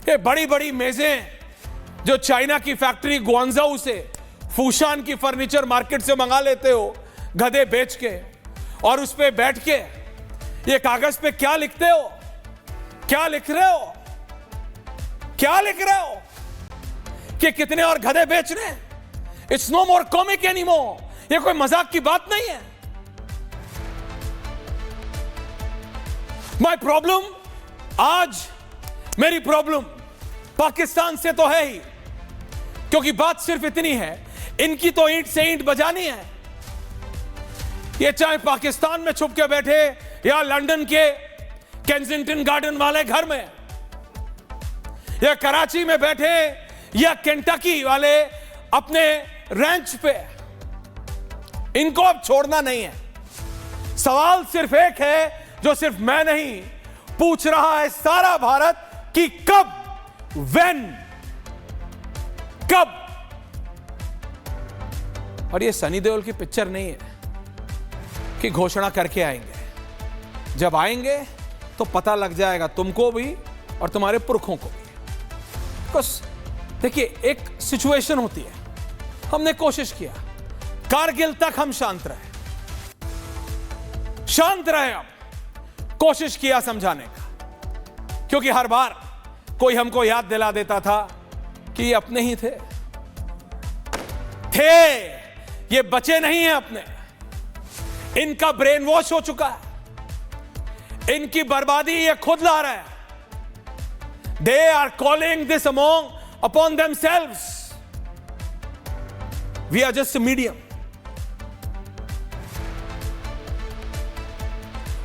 ये बड़ी बड़ी मेजें जो चाइना की फैक्ट्री ग्वांगझोउ से, फूशान की फर्नीचर मार्केट से मंगा लेते हो गधे बेच के, और उस पे बैठ के ये कागज पे क्या लिखते हो? क्या लिख रहे हो? क्या लिख रहे हो कि कितने और गधे बेच रहे हैं? It's no more comic anymore. ये कोई मजाक की बात नहीं है। माई प्रॉब्लम, आज मेरी प्रॉब्लम पाकिस्तान से तो है ही, क्योंकि बात सिर्फ इतनी है, इनकी तो ईंट से ईंट बजानी है। ये चाहे पाकिस्तान में छुप के बैठे या लंदन के केंसिंगटन गार्डन वाले घर में, या कराची में बैठे या केंटकी वाले अपने रैंच पे, इनको अब छोड़ना नहीं है। सवाल सिर्फ एक है जो सिर्फ मैं नहीं पूछ रहा है सारा भारत, कि कब, व्हेन, कब। और ये सनी देओल की पिक्चर नहीं है कि घोषणा करके आएंगे। जब आएंगे तो पता लग जाएगा तुमको भी और तुम्हारे पुरखों को भी। बस देखिए, एक सिचुएशन होती है, हमने कोशिश किया, कारगिल तक हम शांत रहे, अब कोशिश किया समझाने का, क्योंकि हर बार कोई हमको याद दिला देता था कि ये अपने ही थे, ये बचे नहीं हैं अपने, इनका ब्रेन वॉश हो चुका है, इनकी बर्बादी ये खुद ला रहे हैं। They are calling this upon themselves. We are just a medium.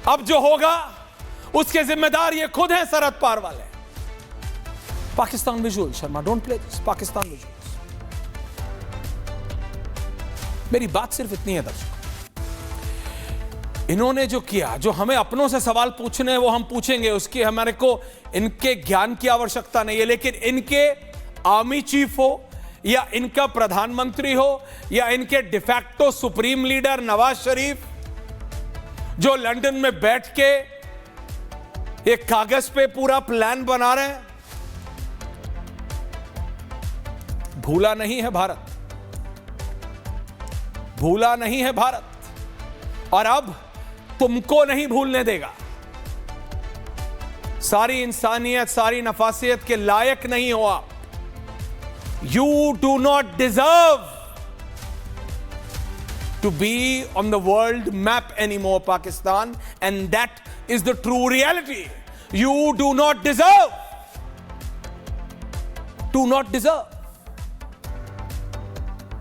अब जो होगा उसके जिम्मेदार ये खुद हैं, सरहद पार वाले। Pakistan visual, Sharma don't play this. Pakistan visual. मेरी बात सिर्फ इतनी है दर्शकों, इन्होंने जो किया, जो हमें अपनों से सवाल पूछने हैं वो हम पूछेंगे, उसकी हमारे को इनके ज्ञान की आवश्यकता नहीं है, लेकिन इनके आर्मी चीफ हो या इनका प्रधानमंत्री हो या इनके de facto supreme leader Nawaz Sharif, जो लंदन में बैठ के एक कागज पे पूरा प्लान बना रहे हैं, भूला नहीं है भारत, भूला नहीं है भारत, और अब तुमको नहीं भूलने देगा। सारी इंसानियत, सारी नफासियत के लायक नहीं हो आप। You do not deserve to be on the world map anymore, Pakistan, and that is the true reality. You do not deserve. Do not deserve.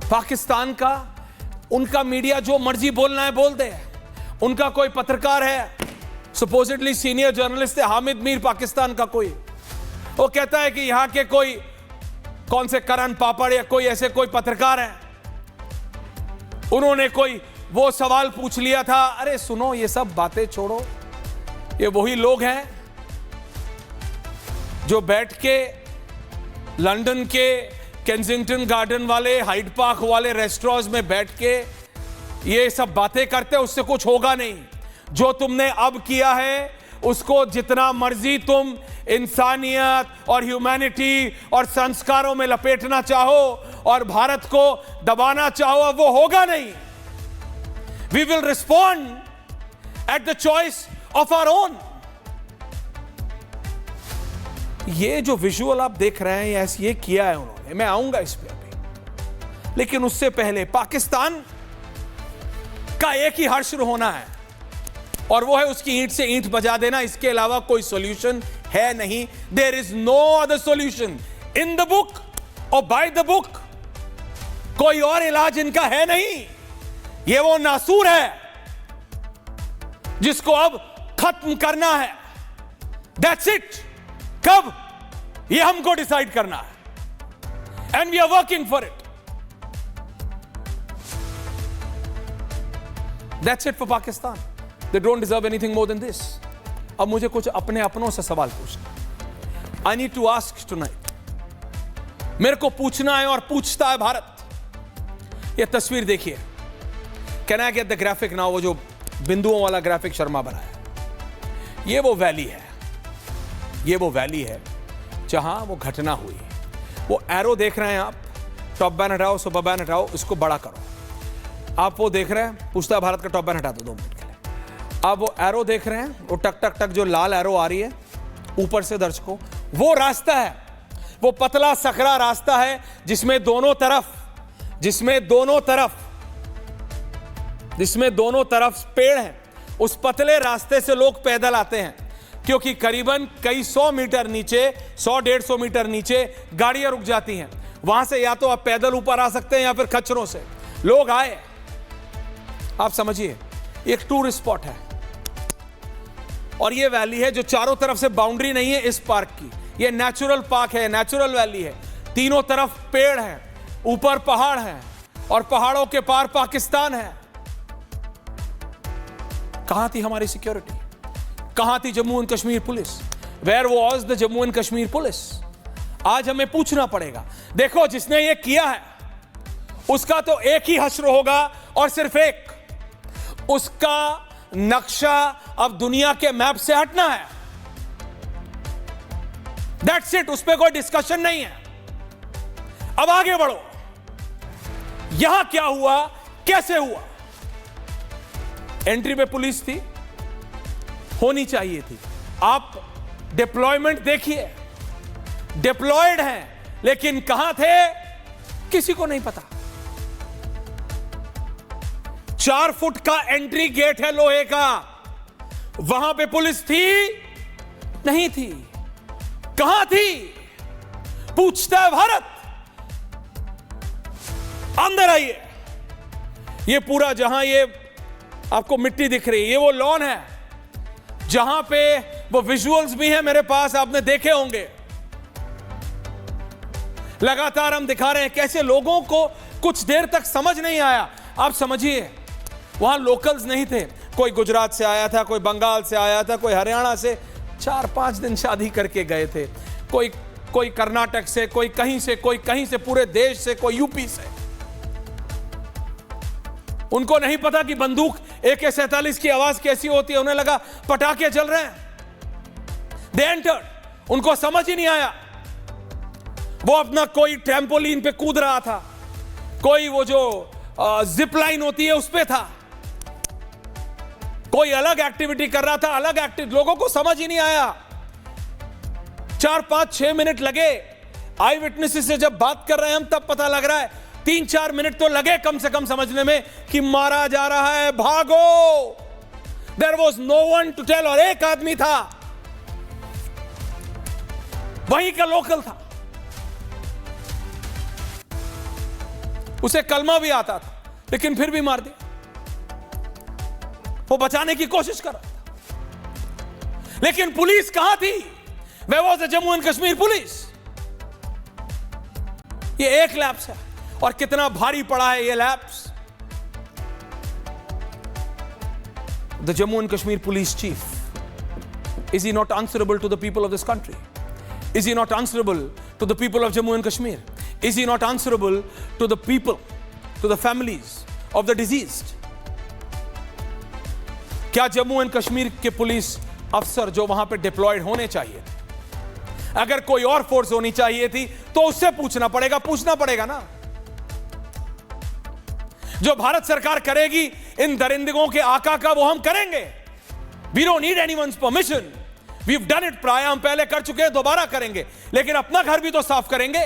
Pakistan का, उनका मीडिया जो मर्जी बोलना है बोल दे। उनका कोई पत्रकार है, सुपोजिटली सीनियर जर्नलिस्ट है हामिद मीर, पाकिस्तान का कोई, वो कहता है कि यहां के कोई कौन से करण पापड़ या कोई ऐसे कोई पत्रकार हैं, उन्होंने कोई वो सवाल पूछ लिया था। अरे सुनो, ये सब बातें छोड़ो, ये वही लोग हैं जो बैठ के लंदन के केंसिंगटन गार्डन वाले, हाइड पार्क वाले रेस्टोरेंट्स में बैठ के ये सब बातें करते, उससे कुछ होगा नहीं। जो तुमने अब किया है उसको जितना मर्जी तुम इंसानियत और ह्यूमैनिटी और संस्कारों में लपेटना चाहो और भारत को दबाना चाहो, वो होगा नहीं। We will respond at the choice of our own. ये जो विजुअल आप देख रहे हैं, यस, ये किया है उन्होंने, मैं आऊंगा इस पे अभी, लेकिन उससे पहले पाकिस्तान का एक ही हर्ष होना है, और वो है उसकी ईंट से ईंट बजा देना। इसके अलावा कोई सॉल्यूशन है नहीं। There is no other solution in the book और बाय द बुक। कोई और इलाज इनका है नहीं। ये वो नासूर है जिसको अब खत्म करना है। That's it. कब, ये हमको डिसाइड करना है, and we are working for it. That's it for Pakistan. They don't deserve anything more than this. अब मुझे कुछ अपने अपनों से सवाल पूछना। I need to ask tonight. मेरे को पूछना है और पूछता है भारत। ये तस्वीर देखिए। Can I get the graphic now? वो जो बिंदुओं वाला ग्राफिक शर्मा बनाया, ये वो वैली है, ये वो वैली है जहां वो घटना हुई। वो एरो देख रहे हैं आप, टॉप बैन हटाओ, सुपर बैन हटाओ, इसको बड़ा करो। आप वो देख रहे हैं, पूछता है भारत का टॉप बैन हटा दो 2 मिनट के लिए। आप वो एरो देख रहे हैं, वो टक टक टक जो लाल एरो आ रही है ऊपर से दर्शकों, वो रास्ता है, वो पतला सकरा रास्ता है जिसमें दोनों तरफ पेड़ हैं। उस पतले रास्ते से लोग पैदल आते हैं, क्योंकि करीबन कई 100 मीटर नीचे, 100-150 मीटर नीचे गाड़ियां रुक जाती हैं। वहां से या तो आप पैदल ऊपर आ सकते हैं या फिर खच्चरों से। लोग आए, आप समझिए एक टूरिस्ट स्पॉट है, और ये वैली है जो चारों तरफ से बाउंड्री नहीं है इस पार्क की, ये नेचुरल पार्क है, नेचुरल वैली है। तीनों तरफ पेड़ हैं, ऊपर पहाड़ हैं, और पहाड़ों के पार पाकिस्तान है। कहां थी हमारी सिक्योरिटी? कहां थी Jammu and Kashmir police? Where was the Jammu and Kashmir police? आज हमें पूछना पड़ेगा। देखो, जिसने ये किया है उसका तो एक ही हश्र होगा, और सिर्फ एक, उसका नक्शा अब दुनिया के मैप से हटना है। दैट्स इट, उस पर कोई डिस्कशन नहीं है। अब आगे बढ़ो, यहां क्या हुआ, कैसे हुआ? एंट्री पे पुलिस थी, होनी चाहिए थी। आप डिप्लॉयमेंट देखिए, डिप्लॉयड हैं, लेकिन कहां थे किसी को नहीं पता। 4 फुट का एंट्री गेट है लोहे का, वहां पे पुलिस थी नहीं थी? कहां थी? पूछता है भारत। अंदर आइए। ये पूरा, जहां ये आपको मिट्टी दिख रही है, ये वो लॉन है जहां पे वो विजुअल्स भी हैं मेरे पास, आपने देखे होंगे। लगातार हम दिखा रहे हैं कैसे लोगों को कुछ देर तक समझ नहीं आया। आप समझिए, वहां लोकल्स नहीं थे, कोई गुजरात से आया था, कोई बंगाल से आया था, कोई हरियाणा से 4-5 दिन शादी करके गए थे, कोई कर्नाटक से, कोई कहीं से, कोई कहीं से, पूरे देश से, कोई यूपी से। उनको नहीं पता कि बंदूक AK-47 की आवाज कैसी होती है, उन्हें लगा पटाखे चल रहे हैं। दे एंटर्ड, उनको समझ ही नहीं आया। वो अपना कोई ट्रैम्पोलिन पे कूद रहा था, कोई वो जो जिप लाइन होती है उस पे था, कोई अलग एक्टिविटी कर रहा था, अलग एक्टिविटी। लोगों को समझ ही नहीं आया। 4-5-6 मिनट लगे। आई विटनेसेस से जब बात कर रहे हैं हम, तब पता लग रहा है 3-4 मिनट तो लगे कम से कम समझने में कि मारा जा रहा है, भागो। There was no one to tell. और एक आदमी था, वहीं का लोकल था, उसे कलमा भी आता था, लेकिन फिर भी मार दिया। वो बचाने की कोशिश कर रहा था, लेकिन पुलिस कहां थी? Where was the Jammu and Kashmir police? ये एक लैप्स है, और कितना भारी पड़ा है ये lapse. The Jammu and Kashmir police chief, is he not answerable to the people of this country? Is he not answerable to the people of Jammu and Kashmir? Is he not answerable to the people, to the families of the deceased? क्या Jammu and Kashmir के police अफसर जो वहां पे diploid होने चाहिए, अगर कोई और फोर्स होनी चाहिए थी, तो उससे पूछना पड़ेगा ना। जो भारत सरकार करेगी इन दरिंदगों के आका का, वो हम करेंगे। We don't need anyone's permission. We've done it प्राय, हम पहले कर चुके हैं, दोबारा करेंगे, लेकिन अपना घर भी तो साफ करेंगे।